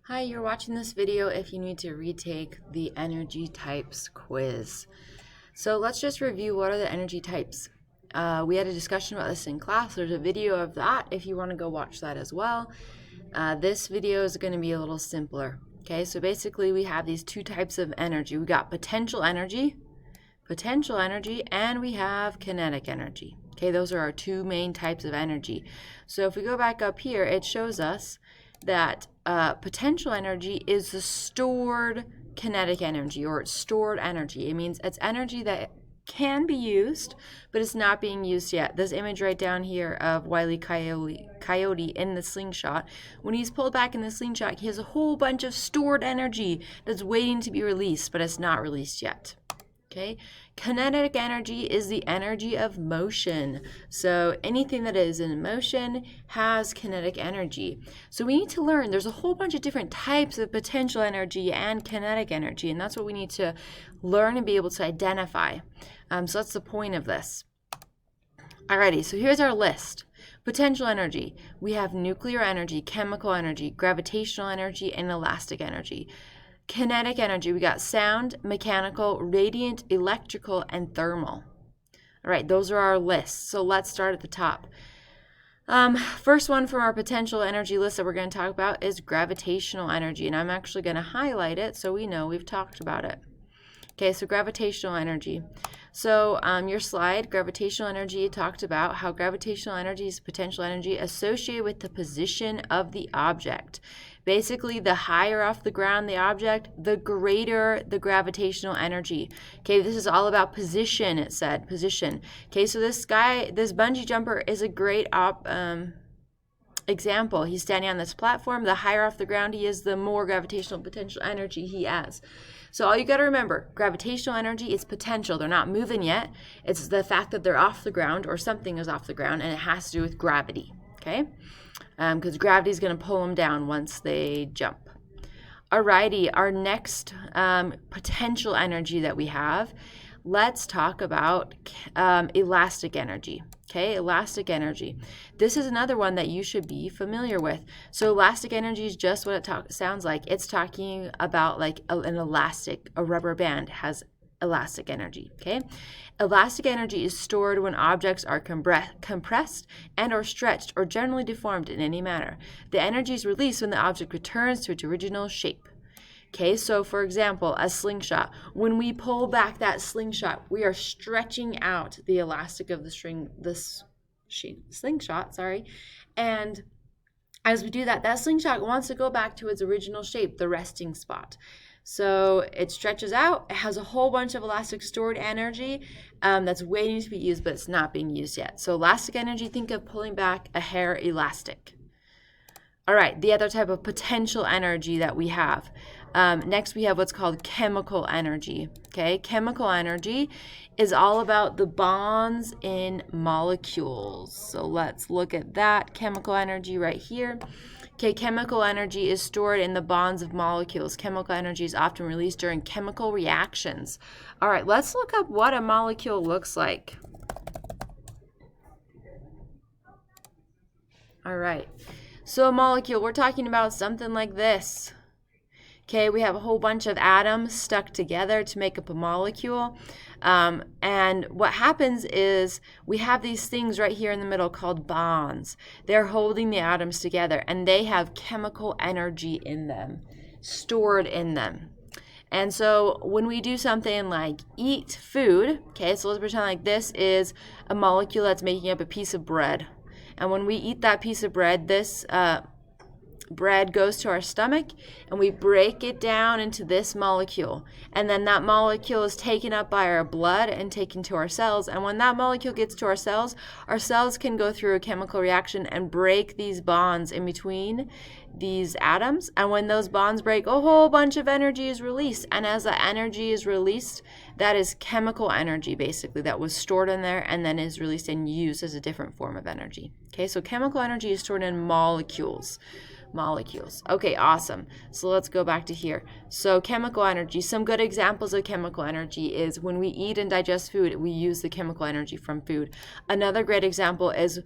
Hi, you're watching this video if you need to retake the energy types quiz. So let's just review what are the energy types. We had a discussion about this in class. There's a video of that if you want to go watch that as well. This video is going to be a little simpler. Okay, so basically we have these two types of energy. We got potential energy, and we have kinetic energy. Okay, those are our two main types of energy. So if we go back up here, it shows us that potential energy is the stored kinetic energy, or it's stored energy. It means it's energy that can be used, but it's not being used yet. This image right down here of Wile E. Coyote in the slingshot, when he's pulled back in the slingshot, he has a whole bunch of stored energy that's waiting to be released, but it's not released yet. Okay, kinetic energy is the energy of motion. So anything that is in motion has kinetic energy. So we need to learn there's a whole bunch of different types of potential energy and kinetic energy, and that's what we need to learn and be able to identify. So that's the point of this. Alrighty, so here's our list. Potential energy. We have nuclear energy, chemical energy, gravitational energy, and elastic energy. Kinetic energy, we got sound, mechanical, radiant, electrical, and thermal. All right, those are our lists. So let's start at the top. First one from our potential energy list that we're going to talk about is gravitational energy, and I'm actually going to highlight it so we know we've talked about it. Okay, so gravitational energy. So your slide, gravitational energy, talked about how gravitational energy is potential energy associated with the position of the object. Basically, the higher off the ground the object, the greater the gravitational energy. Okay, this is all about position, it said, position. Okay, so this bungee jumper is a great example. He's standing on this platform. The higher off the ground he is, the more gravitational potential energy he has. So all you got to remember, gravitational energy is potential. They're not moving yet. It's the fact that they're off the ground or something is off the ground, and it has to do with gravity, okay? Because gravity is going to pull them down once they jump. Alrighty, our next potential energy that we have, let's talk about elastic energy. Okay, elastic energy. This is another one that you should be familiar with. So elastic energy is just what it sounds like. It's talking about like an elastic, a rubber band has elastic energy. Okay, elastic energy is stored when objects are compressed and or stretched or generally deformed in any manner. The energy is released when the object returns to its original shape. Okay, so for example, a slingshot. When we pull back that slingshot, we are stretching out the elastic of the slingshot, and as we do that, that slingshot wants to go back to its original shape, the resting spot. So it stretches out, it has a whole bunch of elastic stored energy that's waiting to be used, but it's not being used yet. So elastic energy, think of pulling back a hair elastic. All right, the other type of potential energy that we have. Next, we have what's called chemical energy. Okay, chemical energy is all about the bonds in molecules. So let's look at that chemical energy right here. Okay, chemical energy is stored in the bonds of molecules. Chemical energy is often released during chemical reactions. All right, let's look up what a molecule looks like. All right, so a molecule, we're talking about something like this. Okay, we have a whole bunch of atoms stuck together to make up a molecule. And what happens is we have these things right here in the middle called bonds. They're holding the atoms together, and they have chemical energy in them, stored in them. And so when we do something like eat food, okay, so let's pretend like this is a molecule that's making up a piece of bread. And when we eat that piece of bread, this bread goes to our stomach, and we break it down into this molecule, and then that molecule is taken up by our blood and taken to our cells. And when that molecule gets to our cells can go through a chemical reaction and break these bonds in between these atoms, and when those bonds break, a whole bunch of energy is released. And as that energy is released, that is chemical energy, basically, that was stored in there and then is released and used as a different form of energy. Okay, so chemical energy is stored in molecules. molecules. Okay, awesome. So let's go back to here. So chemical energy, some good examples of chemical energy is when we eat and digest food, we use the chemical energy from food. Another great example is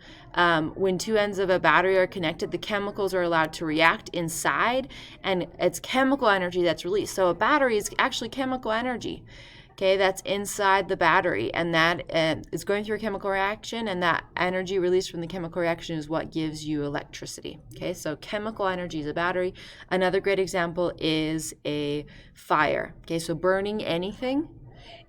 when two ends of a battery are connected, the chemicals are allowed to react inside, and it's chemical energy that's released. So a battery is actually chemical energy. Okay, that's inside the battery, and that is going through a chemical reaction, and that energy released from the chemical reaction is what gives you electricity. Okay, so chemical energy is a battery. Another great example is a fire. Okay, so burning anything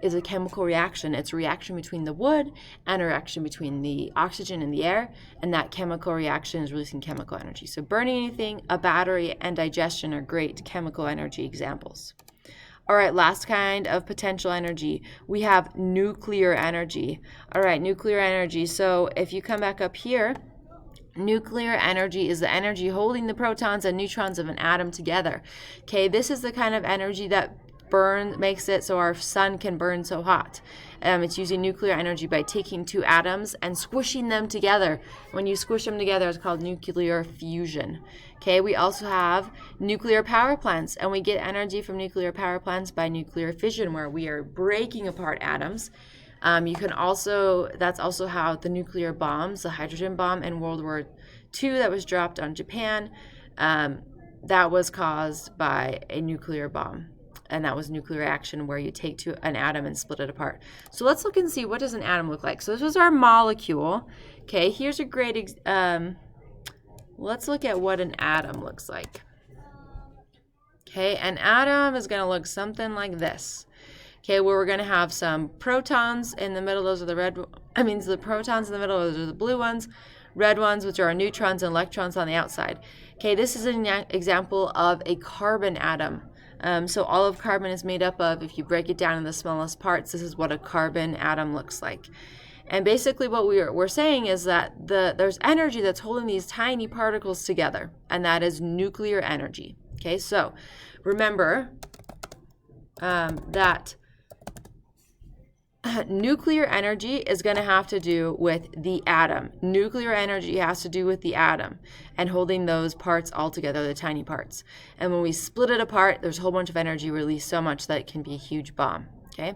is a chemical reaction. It's a reaction between the wood and a reaction between the oxygen in the air, and that chemical reaction is releasing chemical energy. So burning anything, a battery, and digestion are great chemical energy examples. All right, last kind of potential energy. We have nuclear energy. All right, nuclear energy. So if you come back up here, nuclear energy is the energy holding the protons and neutrons of an atom together. Okay, this is the kind of energy that makes it so our sun can burn so hot. It's using nuclear energy by taking two atoms and squishing them together. When you squish them together, it's called nuclear fusion. Okay, we also have nuclear power plants, and we get energy from nuclear power plants by nuclear fission, where we are breaking apart atoms. That's also how the nuclear bombs, the hydrogen bomb in World War II that was dropped on Japan, that was caused by a nuclear bomb. And that was nuclear reaction, where you take an atom and split it apart. So let's look and see, what does an atom look like? So this was our molecule. Okay, here's a great, let's look at what an atom looks like. Okay, an atom is going to look something like this. Okay, where we're going to have some protons in the middle. Those are the protons in the middle, those are the blue ones. Red ones, which are our neutrons, and electrons on the outside. Okay, this is an example of a carbon atom. So all of carbon is made up of, if you break it down in the smallest parts, this is what a carbon atom looks like. And basically what we're saying is that there's energy that's holding these tiny particles together, and that is nuclear energy. Okay, so remember that nuclear energy is going to have to do with the atom. Nuclear energy has to do with the atom and holding those parts all together, the tiny parts. And when we split it apart, there's a whole bunch of energy released, so much that it can be a huge bomb. Okay,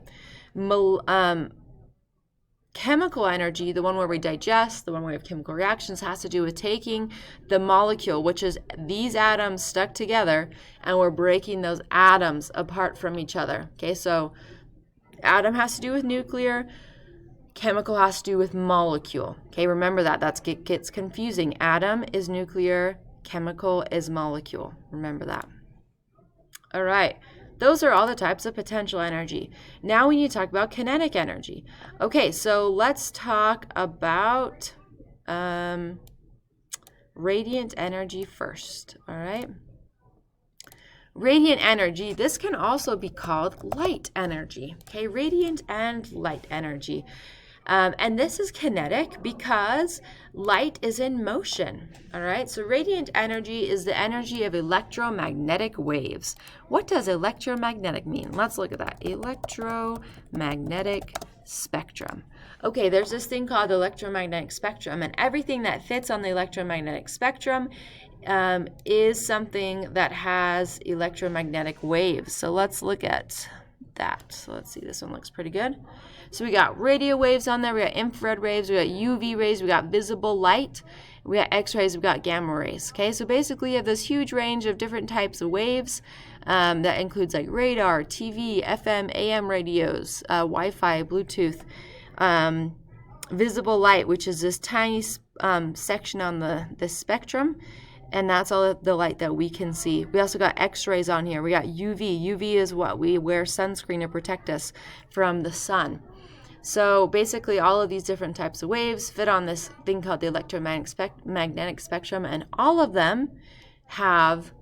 chemical energy, the one where we digest, the one where we have chemical reactions, has to do with taking the molecule, which is these atoms stuck together, and we're breaking those atoms apart from each other. Okay, so atom has to do with nuclear, chemical has to do with molecule. Okay, remember that gets confusing. Atom is nuclear, chemical is molecule. Remember that. All right, those are all the types of potential energy. Now we need to talk about kinetic energy. Okay, so let's talk about radiant energy first. All right. Radiant energy, this can also be called light energy. Okay, radiant and light energy. And this is kinetic because light is in motion. All right, so radiant energy is the energy of electromagnetic waves. What does electromagnetic mean? Let's look at that. Electromagnetic spectrum. Okay, there's this thing called the electromagnetic spectrum, and everything that fits on the electromagnetic spectrum is something that has electromagnetic waves. So let's look at that. So let's see, this one looks pretty good. So we got radio waves on there, we got infrared waves, we got UV rays, we got visible light, we got X-rays, we got gamma rays. Okay, so basically you have this huge range of different types of waves that includes like radar, TV, FM, AM radios, Wi-Fi, Bluetooth, visible light, which is this tiny section on the spectrum. And that's all the light that we can see. We also got X-rays on here. We got UV. UV is what we wear sunscreen to protect us from the sun. So basically all of these different types of waves fit on this thing called the electromagnetic spectrum, and all of them have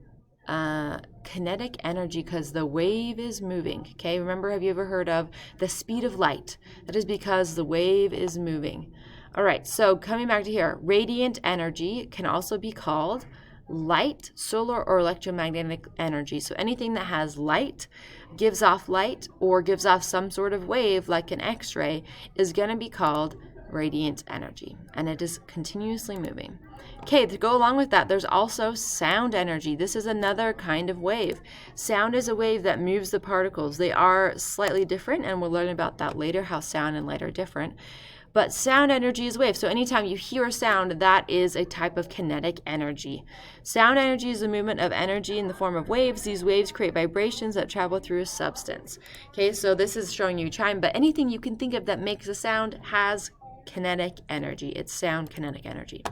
kinetic energy because the wave is moving. Okay, remember, have you ever heard of the speed of light? That is because the wave is moving. All right, so coming back to here, radiant energy can also be called light, solar, or electromagnetic energy. So anything that has light, gives off light, or gives off some sort of wave like an X-ray is going to be called radiant energy, and it is continuously moving. Okay, to go along with that, there's also sound energy. This is another kind of wave. Sound is a wave that moves the particles. They are slightly different, and we'll learn about that later, how sound and light are different. But sound energy is wave. So anytime you hear a sound, that is a type of kinetic energy. Sound energy is the movement of energy in the form of waves. These waves create vibrations that travel through a substance. Okay, so this is showing you chime, but anything you can think of that makes a sound has kinetic energy. It's sound kinetic energy.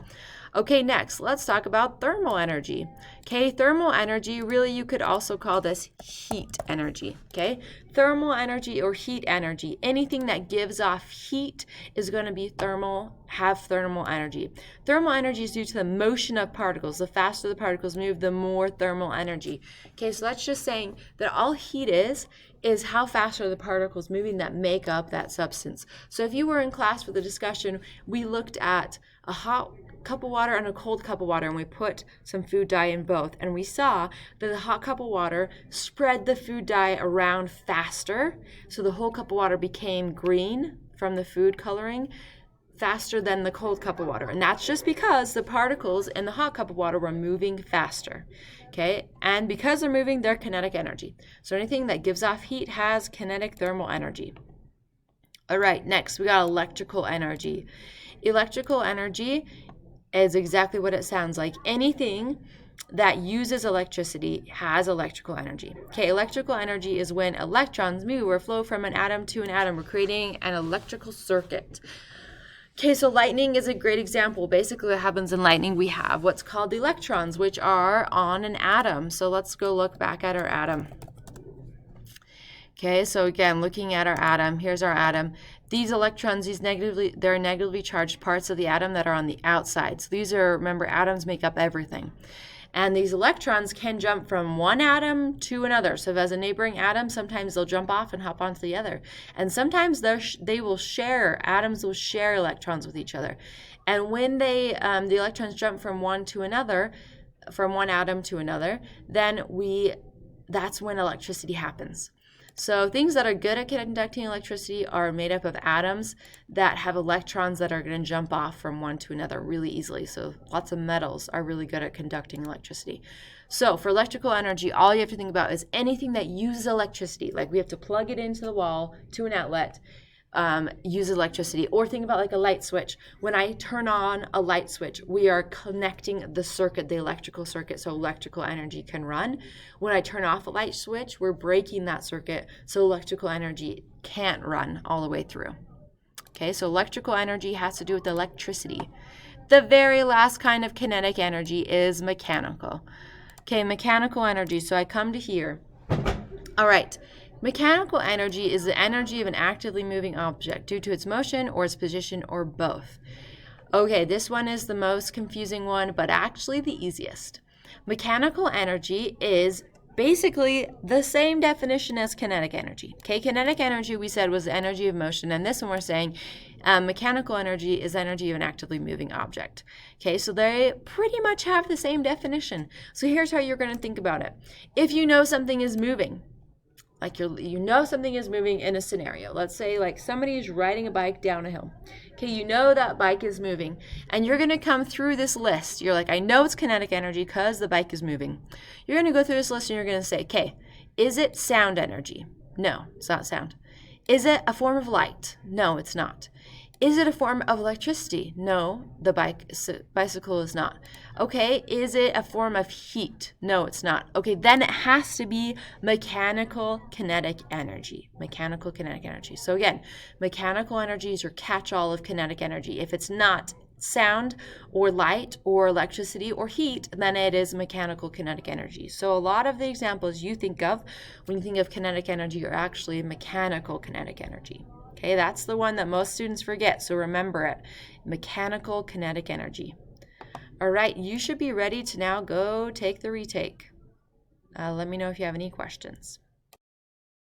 Okay, next, let's talk about thermal energy. Okay, thermal energy, really you could also call this heat energy. Okay, thermal energy or heat energy, anything that gives off heat is going to be have thermal energy. Thermal energy is due to the motion of particles. The faster the particles move, the more thermal energy. Okay, so that's just saying that all heat is how fast are the particles moving that make up that substance. So if you were in class for the discussion, we looked at a hot cup of water and a cold cup of water, and we put some food dye in both, and we saw that the hot cup of water spread the food dye around faster, so the whole cup of water became green from the food coloring faster than the cold cup of water, and that's just because the particles in the hot cup of water were moving faster. Okay, and because they're moving, they're kinetic energy. So anything that gives off heat has kinetic thermal energy. All right, next we got electrical energy. Electrical energy is exactly what it sounds like. Anything that uses electricity has electrical energy. Okay, electrical energy is when electrons move or flow from an atom to an atom. We're creating an electrical circuit. Okay, so lightning is a great example. Basically what happens in lightning, we have what's called the electrons, which are on an atom. So let's go look back at our atom. Okay, so again, looking at our atom, here's our atom. These electrons, they're negatively charged parts of the atom that are on the outside. So these are, remember, atoms make up everything. And these electrons can jump from one atom to another. So if as a neighboring atom, sometimes they'll jump off and hop onto the other. And sometimes atoms will share electrons with each other. And when the electrons jump from one atom to another, then that's when electricity happens. So things that are good at conducting electricity are made up of atoms that have electrons that are going to jump off from one to another really easily. So lots of metals are really good at conducting electricity. So for electrical energy, all you have to think about is anything that uses electricity, like we have to plug it into the wall to an outlet, use electricity. Or think about like a light switch. When I turn on a light switch, we are connecting the circuit, the electrical circuit, so electrical energy can run. When I turn off a light switch, we're breaking that circuit so electrical energy can't run all the way through. Okay, so electrical energy has to do with electricity. The very last kind of kinetic energy is mechanical. Okay, mechanical energy. So I come to here. All right. Mechanical energy is the energy of an actively moving object due to its motion or its position or both. Okay, this one is the most confusing one, but actually the easiest. Mechanical energy is basically the same definition as kinetic energy. Okay, kinetic energy we said was the energy of motion, and this one we're saying mechanical energy is energy of an actively moving object. Okay, so they pretty much have the same definition. So here's how you're going to think about it. If you know something is moving, like you know something is moving in a scenario. Let's say like somebody's riding a bike down a hill. Okay, you know that bike is moving, and you're going to come through this list. You're like, I know it's kinetic energy because the bike is moving. You're going to go through this list and you're going to say, okay, is it sound energy? No, it's not sound. Is it a form of light? No, it's not. Is it a form of electricity? No, the bicycle is not. Okay, is it a form of heat? No, it's not. Okay, then it has to be mechanical kinetic energy. Mechanical kinetic energy. So again, mechanical energy is your catch-all of kinetic energy. If it's not sound or light or electricity or heat, then it is mechanical kinetic energy. So a lot of the examples you think of when you think of kinetic energy are actually mechanical kinetic energy. Okay, that's the one that most students forget, so remember it. Mechanical kinetic energy. All right, you should be ready to now go take the retake. Let me know if you have any questions.